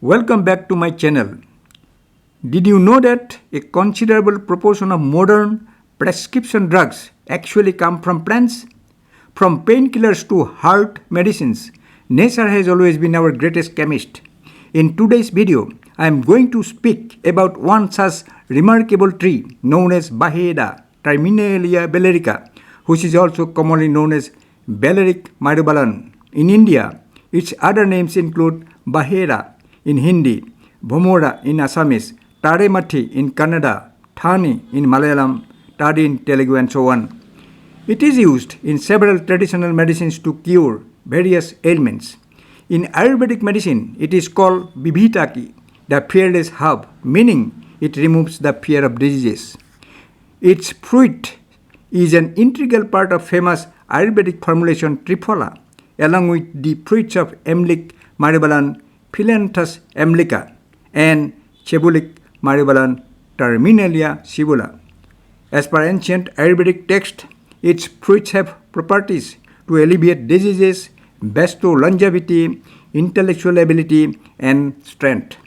Welcome back to my channel. Did you know that a considerable proportion of modern prescription drugs actually come from plants? From painkillers to heart medicines, nature has always been our greatest chemist. In today's video, I am going to speak about one such remarkable tree known as Baheda, Terminalia bellirica, which is also commonly known as Beleric Myrobalan. In India, its other names include Baheda in Hindi, Bhomora in Assamese, Taremathi in Kannada, Thani in Malayalam, Tadi in Telugu and so on. It is used in several traditional medicines to cure various ailments. In Ayurvedic medicine, it is called Vibhitaki, the fearless herb, meaning it removes the fear of diseases. Its fruit is an integral part of famous Ayurvedic formulation Triphala, along with the fruits of Beleric Myrobalan, Philanthus emblica, and Beleric Myrobalan Terminalia bellirica. As per ancient Ayurvedic text, its fruits have properties to alleviate diseases, bestow longevity, intellectual ability, and strength.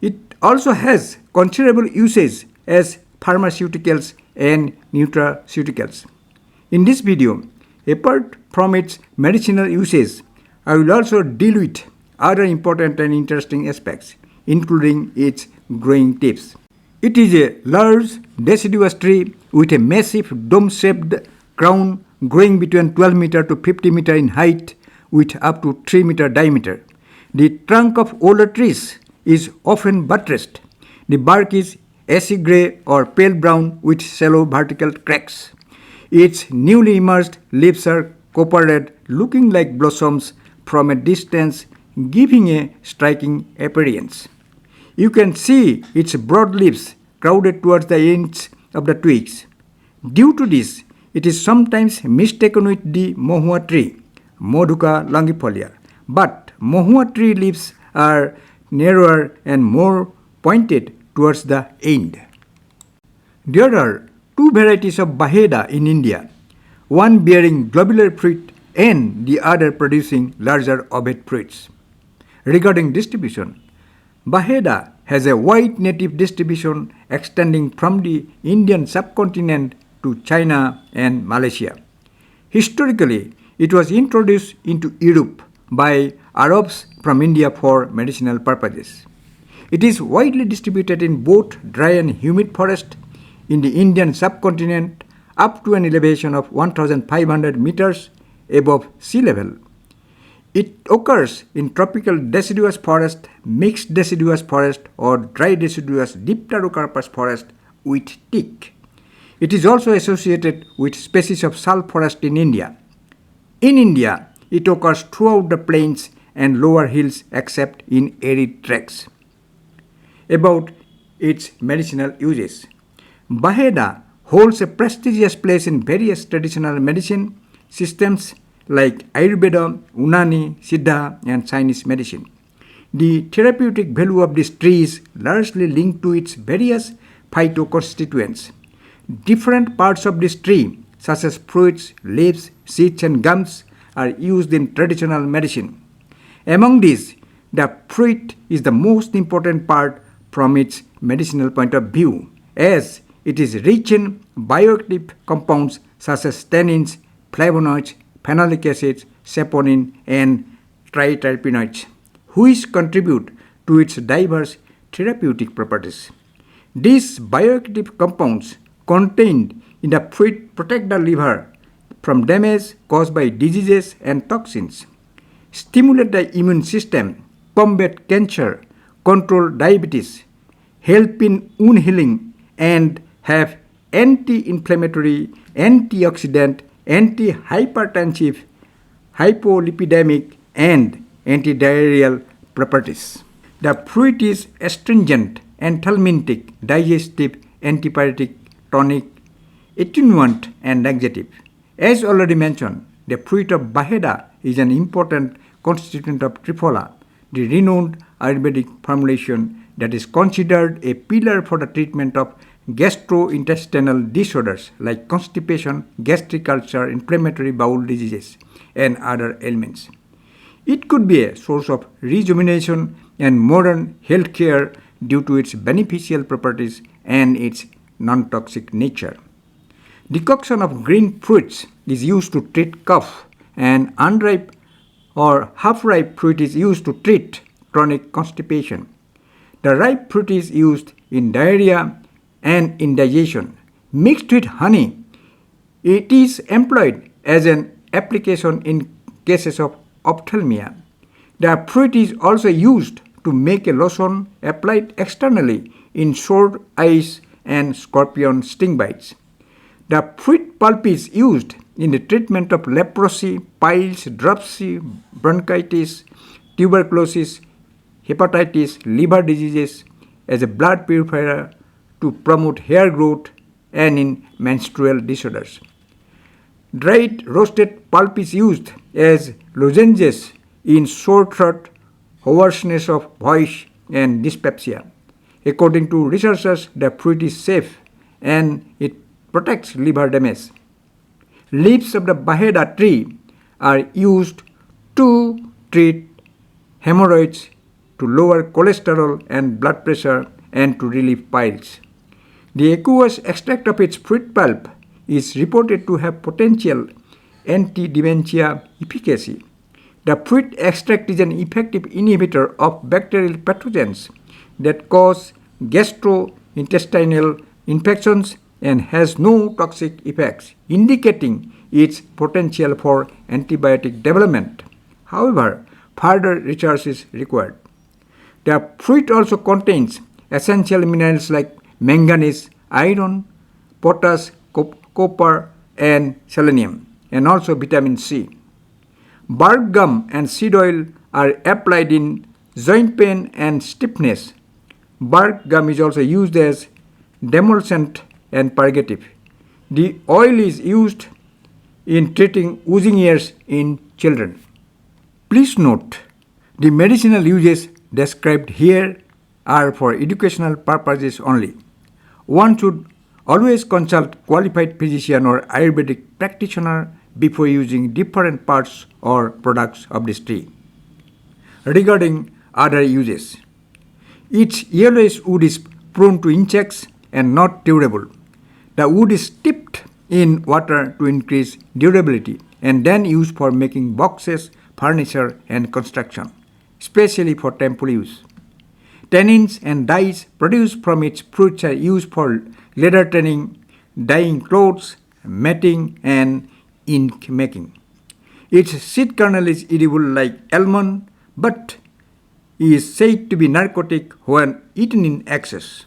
It also has considerable uses as pharmaceuticals and nutraceuticals. In this video, apart from its medicinal uses, I will also deal with other important and interesting aspects, including its growing tips. It is a large deciduous tree with a massive dome-shaped crown growing between 12 meter to 50 meter in height with up to 3 meter diameter. The trunk of older trees is often buttressed. The bark is ashy gray or pale brown with shallow vertical cracks. Its newly emerged leaves are copper red, looking like blossoms from a distance, giving a striking appearance. You can see its broad leaves crowded towards the ends of the twigs. Due to this, it is sometimes mistaken with the mohua tree, Moduca longifolia. But mohua tree leaves are narrower and more pointed towards the end. There are two varieties of Baheda in India, one bearing globular fruit and the other producing larger ovate fruits. Regarding distribution, Baheda has a wide native distribution extending from the Indian subcontinent to China and Malaysia. Historically, it was introduced into Europe by Arabs from India for medicinal purposes. It is widely distributed in both dry and humid forest in the Indian subcontinent up to an elevation of 1,500 meters above sea level. It occurs in tropical deciduous forest, mixed deciduous forest, or dry deciduous dipterocarpous forest with teak. It is also associated with species of sal forest in India. In India, it occurs throughout the plains and lower hills except in arid tracts. About its medicinal uses, Baheda holds a prestigious place in various traditional medicine systems like Ayurveda, Unani, Siddha, and Chinese medicine. The therapeutic value of this tree is largely linked to its various phytoconstituents. Different parts of this tree, such as fruits, leaves, seeds, and gums, are used in traditional medicine. Among these, the fruit is the most important part from its medicinal point of view, as it is rich in bioactive compounds such as tannins, flavonoids, phenolic acids, saponin, and triterpenoids, which contribute to its diverse therapeutic properties. These bioactive compounds contained in the fruit protect the liver from damage caused by diseases and toxins, stimulate the immune system, combat cancer, control diabetes, help in wound healing, and have anti-inflammatory, antioxidant, anti-hypertensive, hypolipidemic, and antidiarrheal properties. The fruit is astringent, anthelmintic, digestive, antipyretic, tonic, attenuant, and laxative. As already mentioned, the fruit of Baheda is an important constituent of Triphala, the renowned Ayurvedic formulation that is considered a pillar for the treatment of gastrointestinal disorders like constipation, gastric ulcer, inflammatory bowel diseases, and other ailments. It could be a source of rejuvenation and modern healthcare due to its beneficial properties and its non-toxic nature. Decoction of green fruits is used to treat cough, and unripe or half-ripe fruit is used to treat chronic constipation. The ripe fruit is used in diarrhea and indigestion. Mixed with honey, it is employed as an application in cases of ophthalmia. The fruit is also used to make a lotion applied externally in sore eyes and scorpion sting bites. The fruit pulp is used in the treatment of leprosy, piles, dropsy, bronchitis, tuberculosis, hepatitis, liver diseases, as a blood purifier to promote hair growth, and in menstrual disorders. Dried roasted pulp is used as lozenges in sore throat, hoarseness of voice, and dyspepsia. According to researchers, the fruit is safe and it protects liver damage. Leaves of the Baheda tree are used to treat hemorrhoids, to lower cholesterol and blood pressure, and to relieve piles. The aqueous extract of its fruit pulp is reported to have potential anti-dementia efficacy. The fruit extract is an effective inhibitor of bacterial pathogens that cause gastrointestinal infections and has no toxic effects, indicating its potential for antibiotic development. However, further research is required. The fruit also contains essential minerals like manganese, iron, potash, copper, and selenium, and also vitamin C. Bark gum and seed oil are applied in joint pain and stiffness. Bark gum is also used as demulcent and purgative. The oil is used in treating oozing ears in children. Please note, the medicinal uses described here are for educational purposes only. One should always consult qualified physician or Ayurvedic practitioner before using different parts or products of this tree. Regarding other uses, its yellowish wood is prone to insects and not durable. The wood is dipped in water to increase durability and then used for making boxes, furniture, and construction, especially for temple use. Tannins and dyes produced from its fruits are used for leather tanning, dyeing clothes, matting, and ink making. Its seed kernel is edible like almond, but is said to be narcotic when eaten in excess.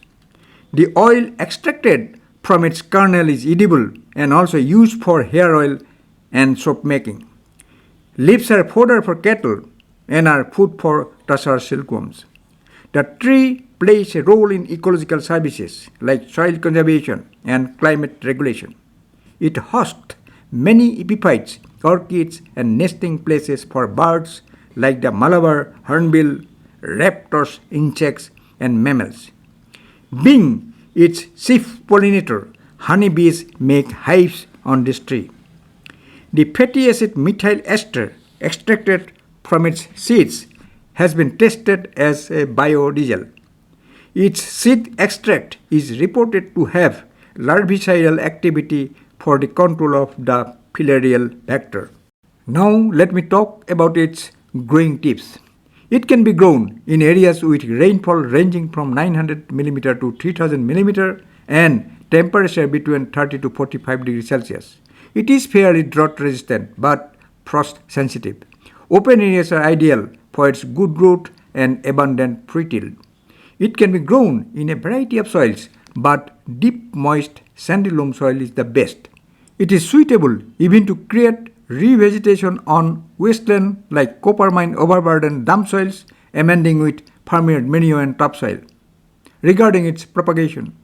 The oil extracted from its kernel is edible and also used for hair oil and soap making. Leaves are fodder for cattle and are food for tussar silkworms. The tree plays a role in ecological services like soil conservation and climate regulation. It hosts many epiphytes, orchids, and nesting places for birds like the Malabar, hornbill, raptors, insects, and mammals. Being its chief pollinator, honeybees make hives on this tree. The fatty acid methyl ester extracted from its seeds has been tested as a biodiesel. Its seed extract is reported to have larvicidal activity for the control of the filarial vector. Now let me talk about its growing tips. It can be grown in areas with rainfall ranging from 900 mm to 3000 mm and temperature between 30 to 45 degrees Celsius. It is fairly drought resistant but frost sensitive. Open areas are ideal for its good growth and abundant fruit yield. It can be grown in a variety of soils, but deep moist sandy loam soil is the best. It is suitable even to create revegetation on wasteland like copper mine overburden dump soils, amending with farmyard manure and topsoil. Regarding its propagation,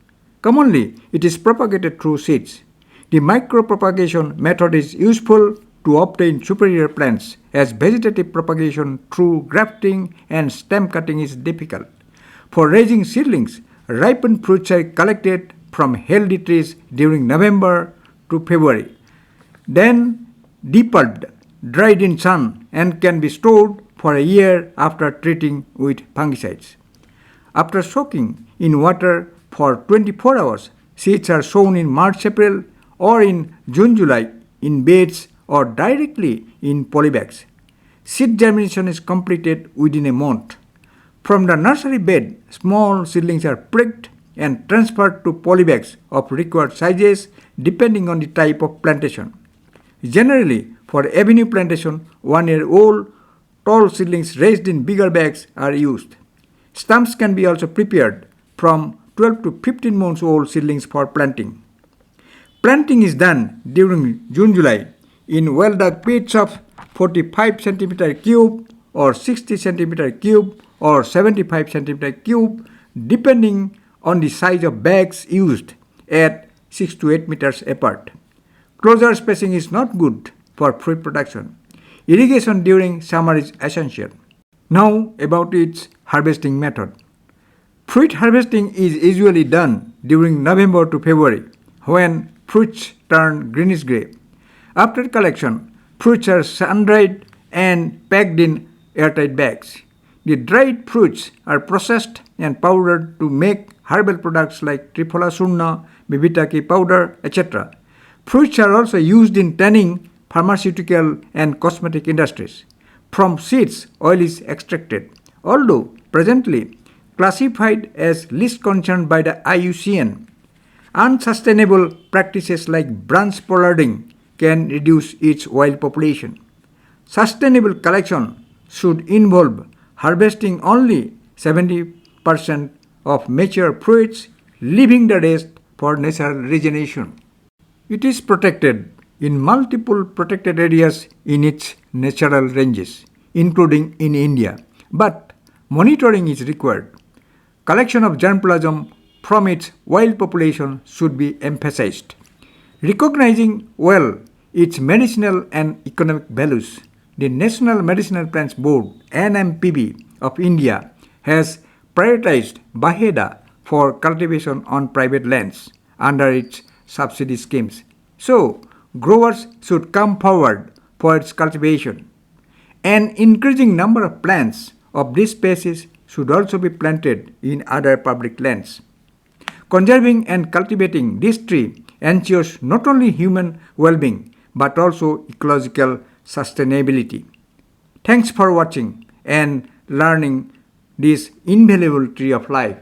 commonly it is propagated through seeds. The micropropagation method is useful to obtain superior plants, as vegetative propagation through grafting and stem cutting is difficult. For raising seedlings, ripened fruits are collected from healthy trees during November to February. Then depulped, dried in sun, and can be stored for a year after treating with fungicides. After soaking in water for 24 hours, seeds are sown in March-April or in June-July in beds or directly in polybags. Seed germination is completed within a month. From the nursery bed, small seedlings are pricked and transferred to polybags of required sizes depending on the type of plantation. Generally, for avenue plantation, 1-year-old tall seedlings raised in bigger bags are used. Stumps can be also prepared from 12 to 15 months old seedlings for planting. Planting is done during June-July in well-dug pits of 45 cm cube or 60 cm cube or 75 cm cube depending on the size of bags used at 6 to 8 meters apart. Closer spacing is not good for fruit production. Irrigation during summer is essential. Now about its harvesting method. Fruit harvesting is usually done during November to February when fruits turn greenish gray. After collection, fruits are sun-dried and packed in airtight bags. The dried fruits are processed and powdered to make herbal products like Triphala surna, bibitaki powder, etc. Fruits are also used in tanning, pharmaceutical and cosmetic industries. From seeds, oil is extracted, although presently classified as least concerned by the IUCN. Unsustainable practices like branch pollarding can reduce its oil population. Sustainable collection should involve harvesting only 70% of mature fruits, leaving the rest for natural regeneration. It is protected in multiple protected areas in its natural ranges, including in India, but monitoring is required. Collection of germplasm from its wild population should be emphasized. Recognizing well its medicinal and economic values, the National Medicinal Plants Board (NMPB) of India has prioritized Baheda for cultivation on private lands under its subsidy schemes. So, growers should come forward for its cultivation. An increasing number of plants of this species should also be planted in other public lands. Conserving and cultivating this tree ensures not only human well-being but also ecological sustainability. Thanks for watching and learning this invaluable tree of life.